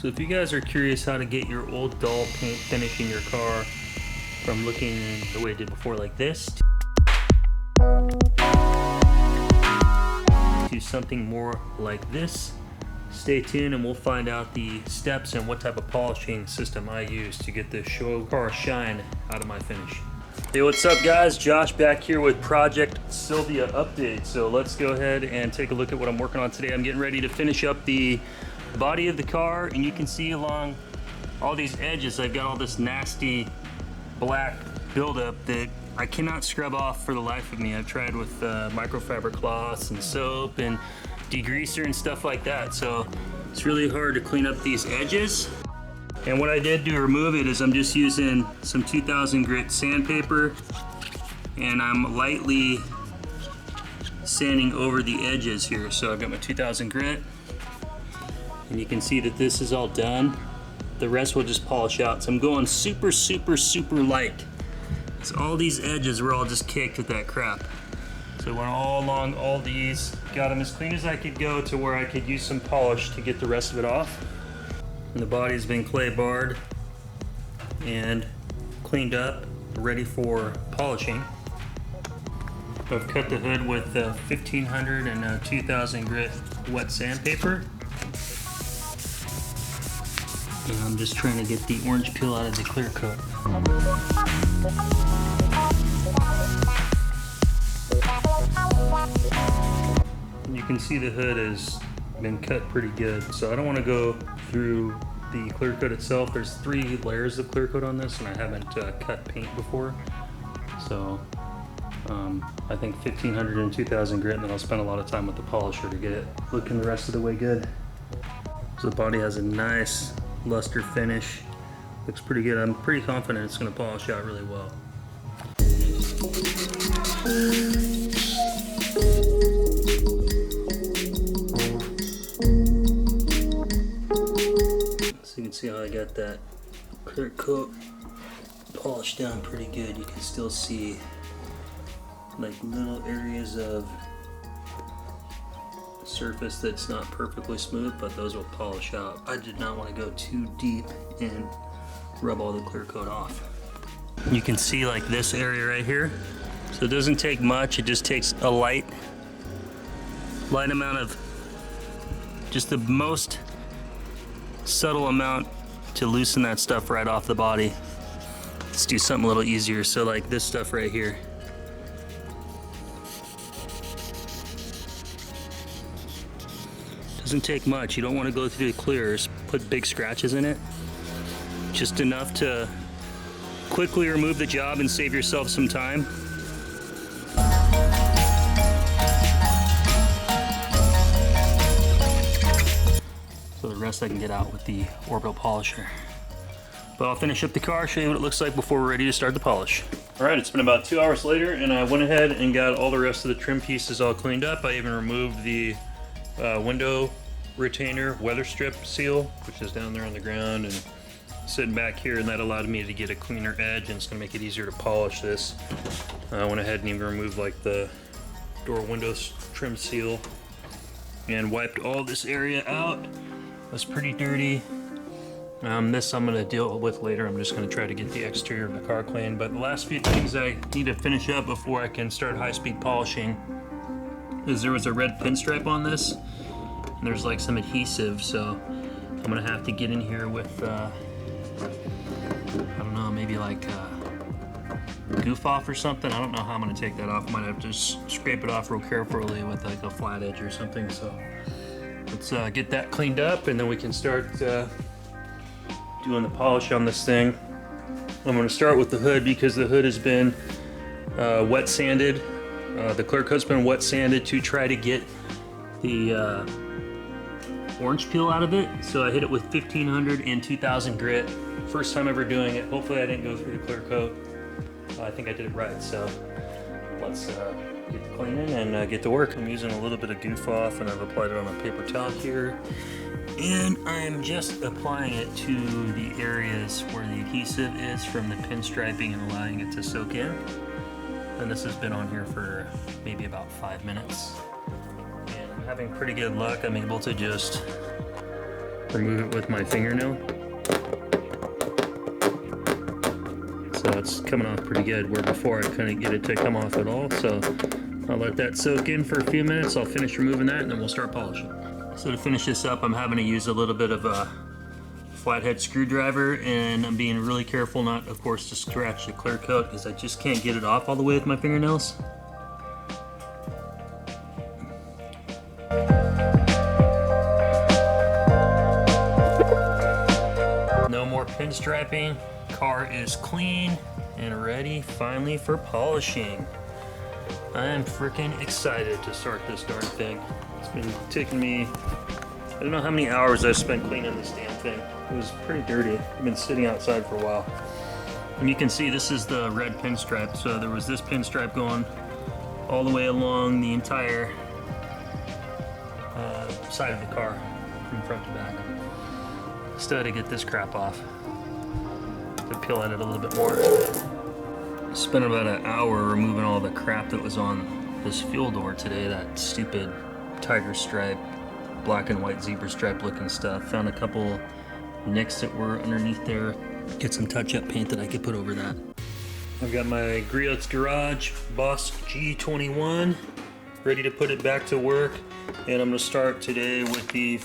So if you guys are curious how to get your old dull paint finish in your car from looking the way it did before like this to something more like this, stay tuned and we'll find out the steps and what type of polishing system I use to get this car shine out of my finish. Hey, what's up guys? Josh back here with Project Silvia update. So let's go ahead and take a look at what I'm working on today. I'm getting ready to finish up the body of the car, and you can see along all these edges I've got all this nasty black buildup that I cannot scrub off for the life of me. I've tried with microfiber cloths and soap and degreaser and stuff like that, so it's really hard to clean up these edges. And what I did to remove it is I'm just using some 2000 grit sandpaper, and I'm lightly sanding over the edges here. So I've got my 2000 grit, and you can see that this is all done. The rest will just polish out. So I'm going super, super, super light. So all these edges were all just caked with that crap. So I went all along all these, got them as clean as I could go to where I could use some polish to get the rest of it off. And the body's been clay barred and cleaned up, ready for polishing. I've cut the hood with 1500 and 2000 grit wet sandpaper. And I'm just trying to get the orange peel out of the clear coat. You can see the hood has been cut pretty good, so I don't want to go through the clear coat itself. There's 3 layers of clear coat on this, and I haven't cut paint before. So I think 1500 and 2000 grit, and then I'll spend a lot of time with the polisher to get it looking the rest of the way good. So the body has a nice luster finish. Looks pretty good. I'm pretty confident it's going to polish out really well. So you can see how I got that clear coat polished down pretty good. You can still see like little areas of surface that's not perfectly smooth, but those will polish out. I did not want to go too deep and rub all the clear coat off. You can see like this area right here. So it doesn't take much, it just takes a light amount of, just the most subtle amount to loosen that stuff right off the body. Let's do something a little easier. So like this stuff right here. Doesn't take much. You don't want to go through the clears, put big scratches in it. Just enough to quickly remove the job and save yourself some time. So the rest I can get out with the orbital polisher. But I'll finish up the car, show you what it looks like before we're ready to start the polish. All right, it's been about 2 hours later, and I went ahead and got all the rest of the trim pieces all cleaned up. I even removed the window retainer weather strip seal, which is down there on the ground and sitting back here, and that allowed me to get a cleaner edge, and it's going to make it easier to polish this. I went ahead and even removed like the door windows trim seal and wiped all this area out. It was pretty dirty. This I'm going to deal with later. I'm just going to try to get the exterior of the car clean, but the last few things I need to finish up before I can start high-speed polishing is there was a red pinstripe on this, and there's like some adhesive, so I'm gonna have to get in here with I don't know, maybe like goof off or something. I don't know how I'm gonna take that off. I might have to scrape it off real carefully with like a flat edge or something. So let's get that cleaned up, and then we can start doing the polish on this thing. I'm gonna start with the hood because the hood has been wet sanded. The clear coat's been wet sanded to try to get the orange peel out of it. So I hit it with 1500 and 2000 grit. First time ever doing it. Hopefully I didn't go through the clear coat. I think I did it right. So let's get the cleaning and get to work. I'm using a little bit of goof off, and I've applied it on a paper towel here. And I'm just applying it to the areas where the adhesive is from the pinstriping and allowing it to soak in. And this has been on here for maybe about 5 minutes. And I'm having pretty good luck. I'm able to just remove it with my fingernail. So it's coming off pretty good, where before I couldn't get it to come off at all. So I'll let that soak in for a few minutes. I'll finish removing that and then we'll start polishing. So to finish this up, I'm having to use a little bit of a flathead screwdriver, and I'm being really careful not, of course, to scratch the clear coat because I just can't get it off all the way with my fingernails. No more pinstriping. Car is clean and ready finally for polishing. I am freaking excited to start this darn thing. It's been taking me, I don't know how many hours I've spent cleaning this damn thing. It was pretty dirty. I've been sitting outside for a while. And you can see this is the red pinstripe. So there was this pinstripe going all the way along the entire side of the car from front to back. Still had to get this crap off. To peel at it a little bit more. Spent about an hour removing all the crap that was on this fuel door today. That stupid tiger stripe, black and white zebra stripe looking stuff. Found a couple nicks that were underneath there. Get some touch-up paint that I could put over that. I've got my Griot's Garage Boss G21 ready to put it back to work, and I'm going to start today with the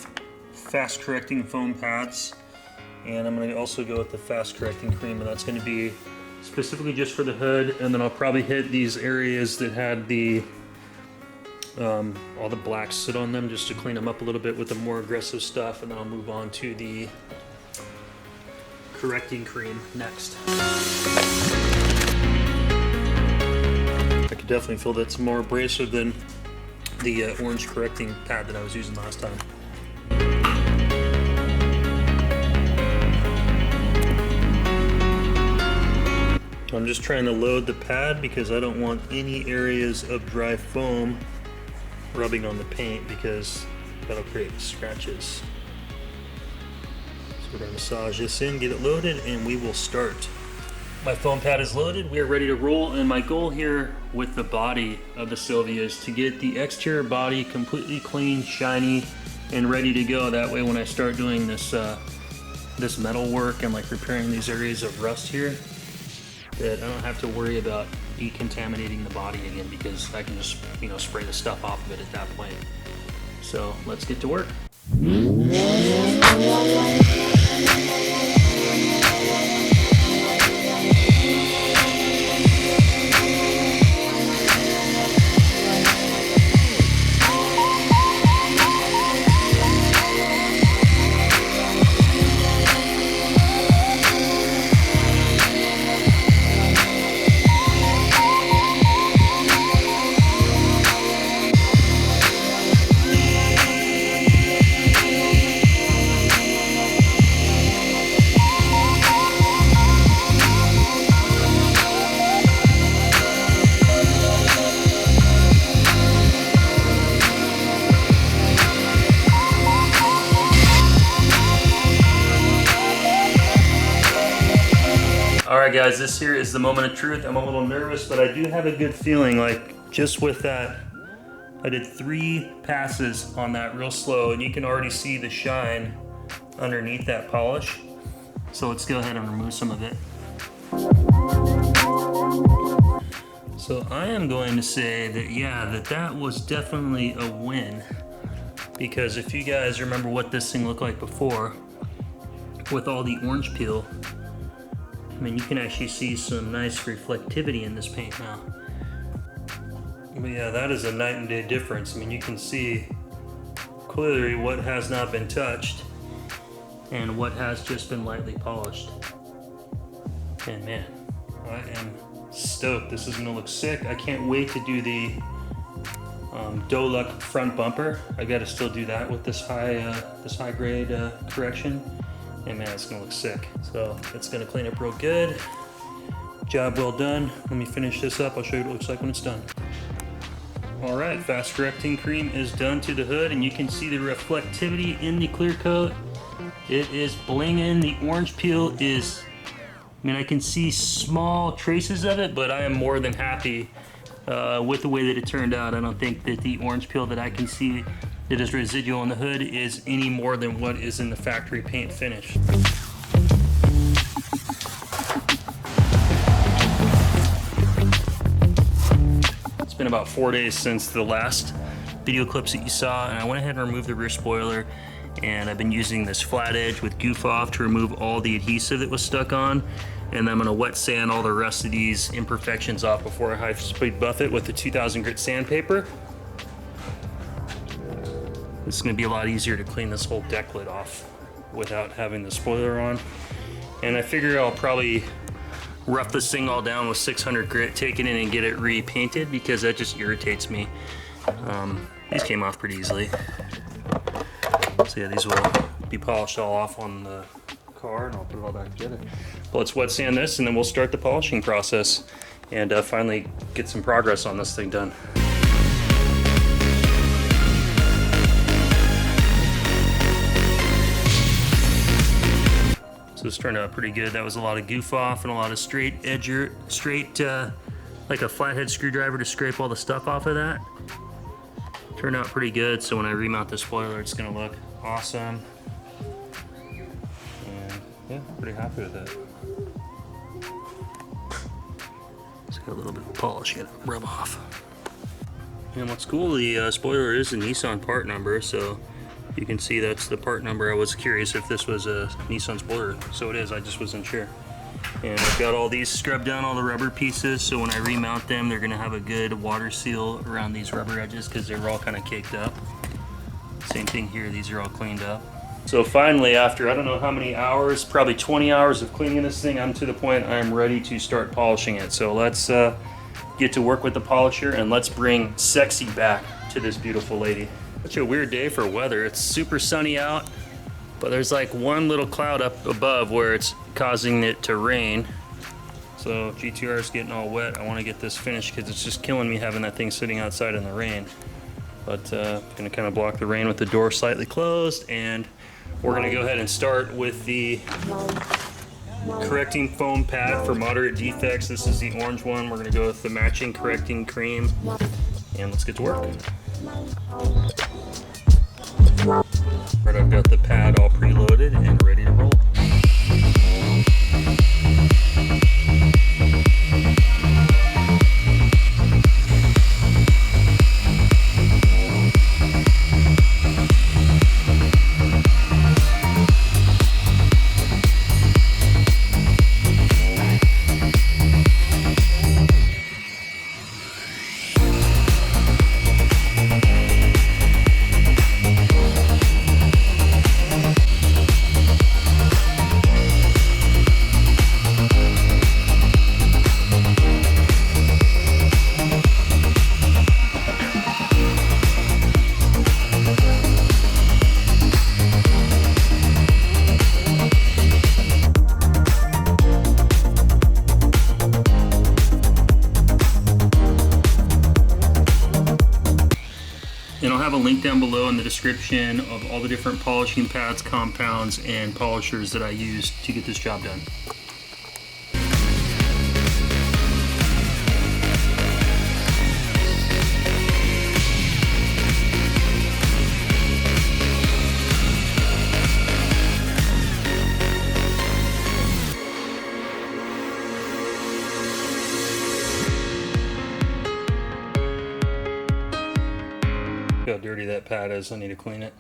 fast correcting foam pads, and I'm going to also go with the fast correcting cream, and that's going to be specifically just for the hood. And then I'll probably hit these areas that had the all the black soot on them just to clean them up a little bit with the more aggressive stuff, and then I'll move on to the correcting cream next. I could definitely feel that's more abrasive than the orange correcting pad that I was using last time. I'm just trying to load the pad because I don't want any areas of dry foam rubbing on the paint because that'll create scratches. So we're going to massage this in, get it loaded, and we will start. My foam pad is loaded. We are ready to roll, and my goal here with the body of the Silvia is to get the exterior body completely clean, shiny, and ready to go. That way when I start doing this this metal work and like repairing these areas of rust here, that I don't have to worry about decontaminating the body again because I can just, spray the stuff off of it at that point. So let's get to work. Alright guys, this here is the moment of truth. I'm a little nervous, but I do have a good feeling, like just with that, I did 3 passes on that real slow, and you can already see the shine underneath that polish. So let's go ahead and remove some of it. So I am going to say that, yeah, that was definitely a win. Because if you guys remember what this thing looked like before, with all the orange peel, I mean, you can actually see some nice reflectivity in this paint now. But yeah, that is a night and day difference. I mean, you can see clearly what has not been touched and what has just been lightly polished. And man, I am stoked. This is gonna look sick. I can't wait to do the Doluk front bumper. I gotta still do that with this high grade correction. And man, it's gonna look sick. So it's gonna clean up real good. Job well done. Let me finish this up. I'll show you what it looks like when it's done. All right, fast correcting cream is done to the hood, and you can see the reflectivity in the clear coat. It is blinging. The orange peel is, I mean, I can see small traces of it, but I am more than happy with the way that it turned out. I don't think that the orange peel that I can see that is residual on the hood is any more than what is in the factory paint finish. It's been about 4 days since the last video clips that you saw, and I went ahead and removed the rear spoiler, and I've been using this flat edge with Goof Off to remove all the adhesive that was stuck on, and then I'm gonna wet sand all the rest of these imperfections off before I high-speed buff it with the 2000 grit sandpaper. It's gonna be a lot easier to clean this whole deck lid off without having the spoiler on. And I figure I'll probably rough this thing all down with 600 grit, take it in and get it repainted because that just irritates me. These came off pretty easily. So yeah, these will be polished all off on the car and I'll put it all back together. But let's wet sand this and then we'll start the polishing process and finally get some progress on this thing done. So this turned out pretty good. That was a lot of Goof Off and a lot of straight, like a flathead screwdriver to scrape all the stuff off of that. Turned out pretty good, so when I remount the spoiler, it's gonna look awesome. And yeah, pretty happy with it. It's got a little bit of polish, gotta rub off. And what's cool, the spoiler is a Nissan part number, so you can see that's the part number. I was curious if this was a Nissan spoiler, so it is, I just wasn't sure. And I've got all these scrubbed down, all the rubber pieces, so when I remount them, they're gonna have a good water seal around these rubber edges because they were all kind of caked up. Same thing here, these are all cleaned up. So finally, after I don't know how many hours, probably 20 hours of cleaning this thing, I'm to the point I'm ready to start polishing it. So let's get to work with the polisher and let's bring sexy back to this beautiful lady. Such a weird day for weather. It's super sunny out, but there's like one little cloud up above where it's causing it to rain. So GTR is getting all wet. I want to get this finished because it's just killing me having that thing sitting outside in the rain. But I'm gonna kind of block the rain with the door slightly closed, and we're gonna go ahead and start with the correcting foam pad for moderate defects. This is the orange one. We're gonna go with the matching correcting cream, and let's get to work. Right, I've got the pad all preloaded and ready to roll. And I'll have a link down below in the description of all the different polishing pads, compounds, and polishers that I use to get this job done. How dirty that pad is, I need to clean it.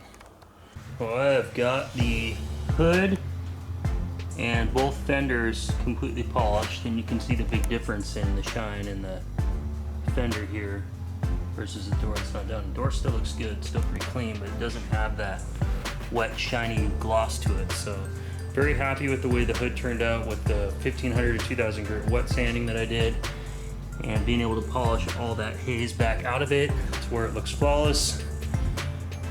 Well, I've got the hood and both fenders completely polished, and you can see the big difference in the shine in the fender here versus the door. It's not done. The door still looks good, still pretty clean, but it doesn't have that wet, shiny gloss to it. So very happy with the way the hood turned out with the 1500 to 2000 grit wet sanding that I did, and being able to polish all that haze back out of it to where it looks flawless.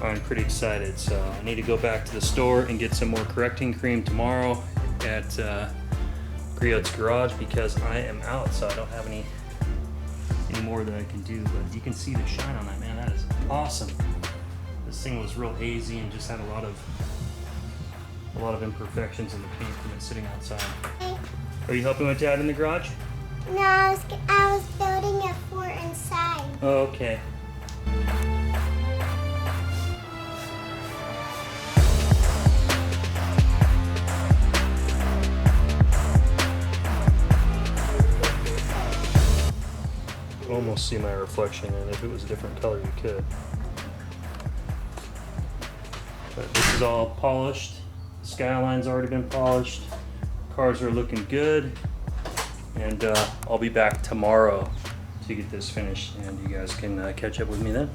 I'm pretty excited. So I need to go back to the store and get some more correcting cream tomorrow at Griot's garage because I am out, so I don't have any more that I can do. But you can see the shine on that, man. That is awesome. This thing was real hazy and just had a lot of imperfections in the paint from it sitting outside. Are you helping with Dad in the garage? No, I was building a fort inside. Oh, okay. almost see my reflection, and if it was a different color, you could. But this is all polished. The skyline's already been polished. Cars are looking good, and I'll be back tomorrow to get this finished, and you guys can catch up with me then.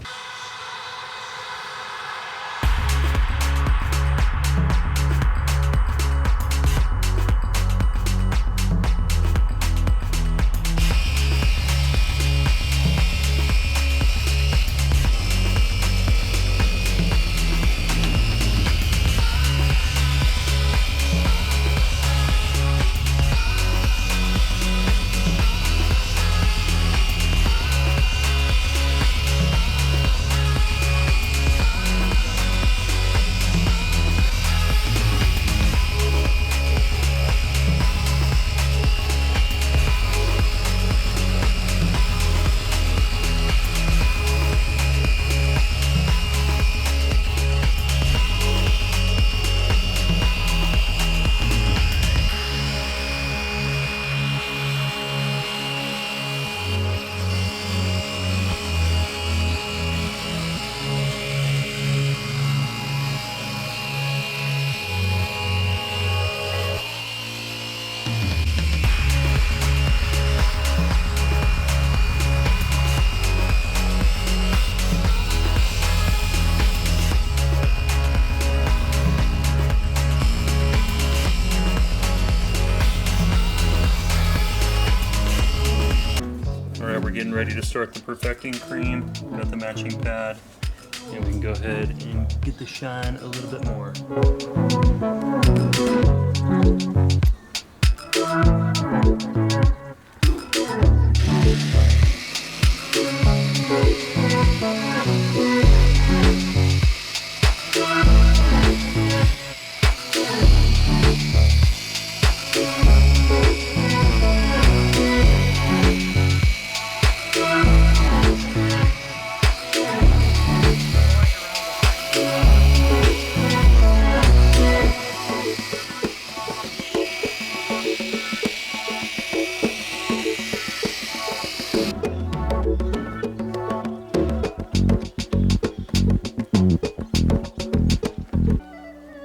Getting ready to start the perfecting cream. Got the matching pad, and we can go ahead and get the shine a little bit more.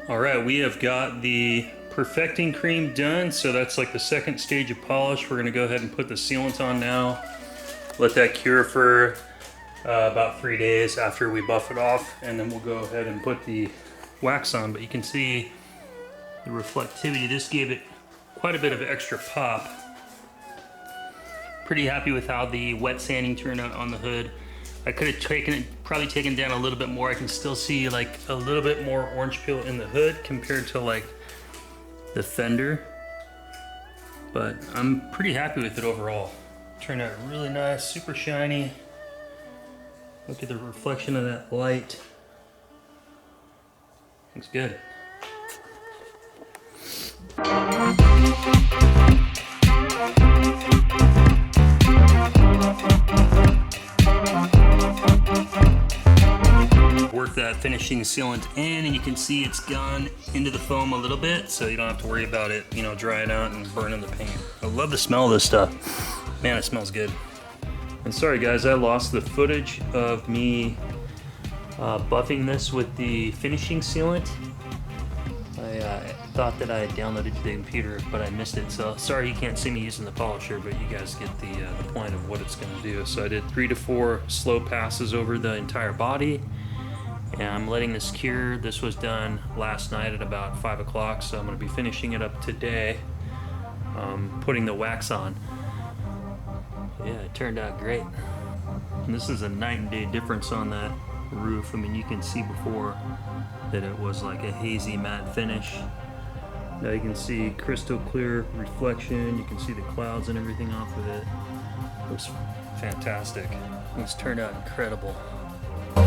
Alright, we have got the perfecting cream done, so that's like the second stage of polish. We're going to go ahead and put the sealant on now. Let that cure for about 3 days after we buff it off, and then we'll go ahead and put the wax on. But you can see the reflectivity. This gave it quite a bit of extra pop. Pretty happy with how the wet sanding turned out on the hood. I could have probably taken down a little bit more. I can still see like a little bit more orange peel in the hood compared to like the fender, but I'm pretty happy with it overall. Turned out really nice, super shiny. Look at the reflection of that light. Looks good. Work that finishing sealant in, and you can see it's gone into the foam a little bit, so you don't have to worry about it, you know, drying out and burning the paint. I love the smell of this stuff. Man, it smells good. And sorry guys, I lost the footage of me buffing this with the finishing sealant. I thought that I had downloaded to the computer, but I missed it. So sorry you can't see me using the polisher, but you guys get the point of what it's going to do. So I did 3 to 4 slow passes over the entire body, and I'm letting this cure. This was done last night at about 5 o'clock, so I'm going to be finishing it up today, putting the wax on. Yeah, it turned out great. And this is a night and day difference on that roof. I mean, you can see before that it was like a hazy matte finish. Now you can see crystal clear reflection. You can see the clouds and everything off of it. It looks fantastic. This turned out incredible. So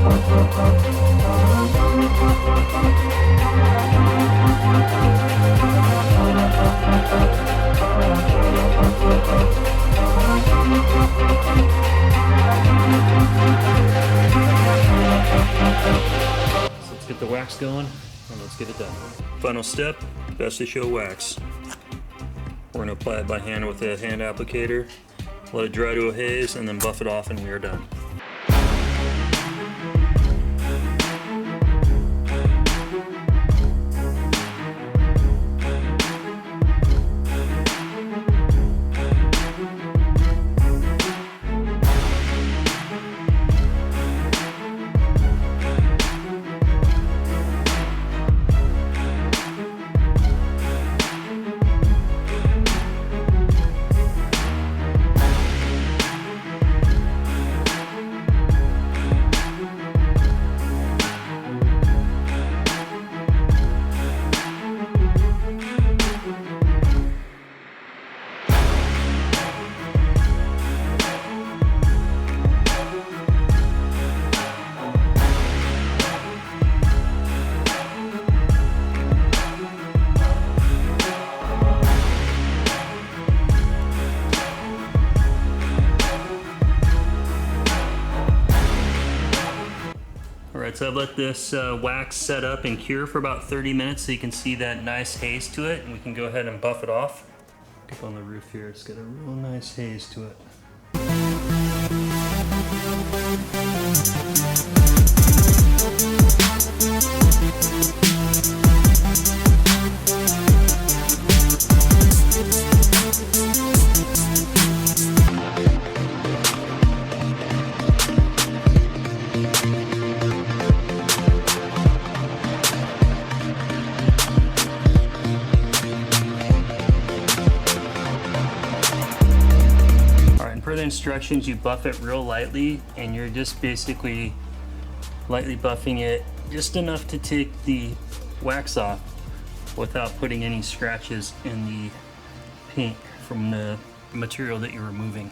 let's get the wax going and let's get it done. Final step, best to show wax. We're going to apply it by hand with a hand applicator, let it dry to a haze, and then buff it off, and we are done. Alright, so I've let this wax set up and cure for about 30 minutes so you can see that nice haze to it, and we can go ahead and buff it off. Up on the roof here, it's got a real nice haze to it. Per the instructions, you buff it real lightly, and you're just basically lightly buffing it just enough to take the wax off without putting any scratches in the paint from the material that you're removing.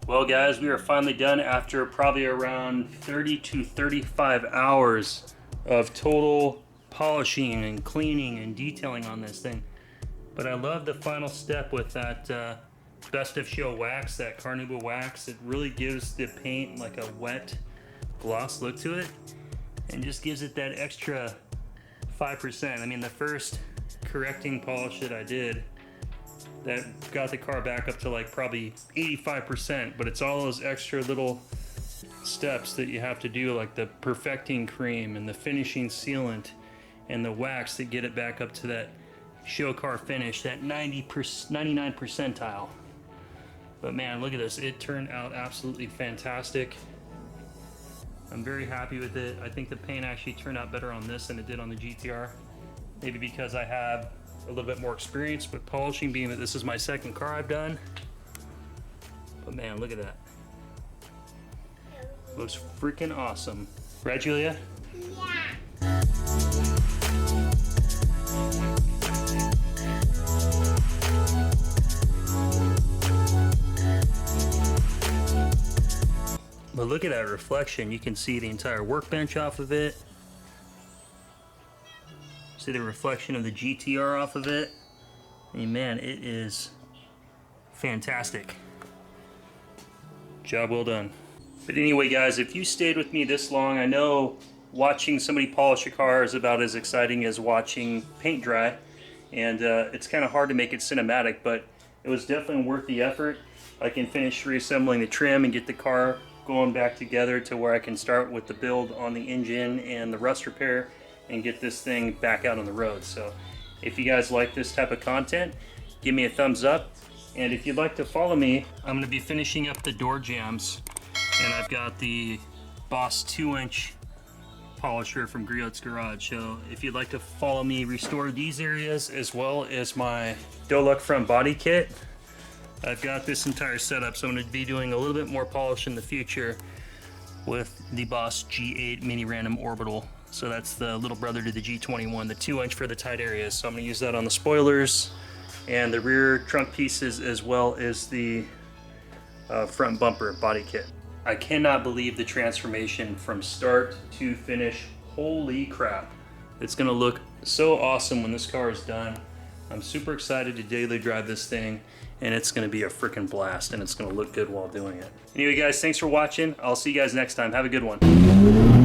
Well guys, we are finally done after probably around 30 to 35 hours of total polishing and cleaning and detailing on this thing. But I love the final step with that Best of Show wax, that carnauba wax. It really gives the paint like a wet gloss look to it, and just gives it that extra 5%. I mean, the first correcting polish that I did, that got the car back up to like probably 85%, but it's all those extra little steps that you have to do, like the perfecting cream and the finishing sealant and the wax, that get it back up to that show car finish, that 99 percentile. But man, look at this, it turned out absolutely fantastic. I'm very happy with it. I think the paint actually turned out better on this than it did on the GTR. Maybe because I have a little bit more experience with polishing, being that this is my second car I've done. But man, look at that. Looks freaking awesome. Right, Julia? Yeah. But look at that reflection. You can see the entire workbench off of it. See the reflection of the GTR off of it. I mean, man, it is fantastic. Job well done. But anyway, guys, if you stayed with me this long, I know watching somebody polish a car is about as exciting as watching paint dry. And it's kind of hard to make it cinematic, but it was definitely worth the effort. I can finish reassembling the trim and get the car going back together to where I can start with the build on the engine and the rust repair and get this thing back out on the road. So if you guys like this type of content, give me a thumbs up. And if you'd like to follow me, I'm going to be finishing up the door jambs, and I've got the Boss 2-inch polisher from Griot's Garage. So if you'd like to follow me restore these areas as well as my Doluk front body kit, I've got this entire setup, so I'm going to be doing a little bit more polish in the future with the Boss G8 Mini Random Orbital. So that's the little brother to the G21, the 2-inch for the tight areas. So I'm going to use that on the spoilers and the rear trunk pieces, as well as the front bumper body kit. I cannot believe the transformation from start to finish. Holy crap. It's going to look so awesome when this car is done. I'm super excited to daily drive this thing, and it's going to be a freaking blast, and it's going to look good while doing it. Anyway guys, thanks for watching. I'll see you guys next time. Have a good one.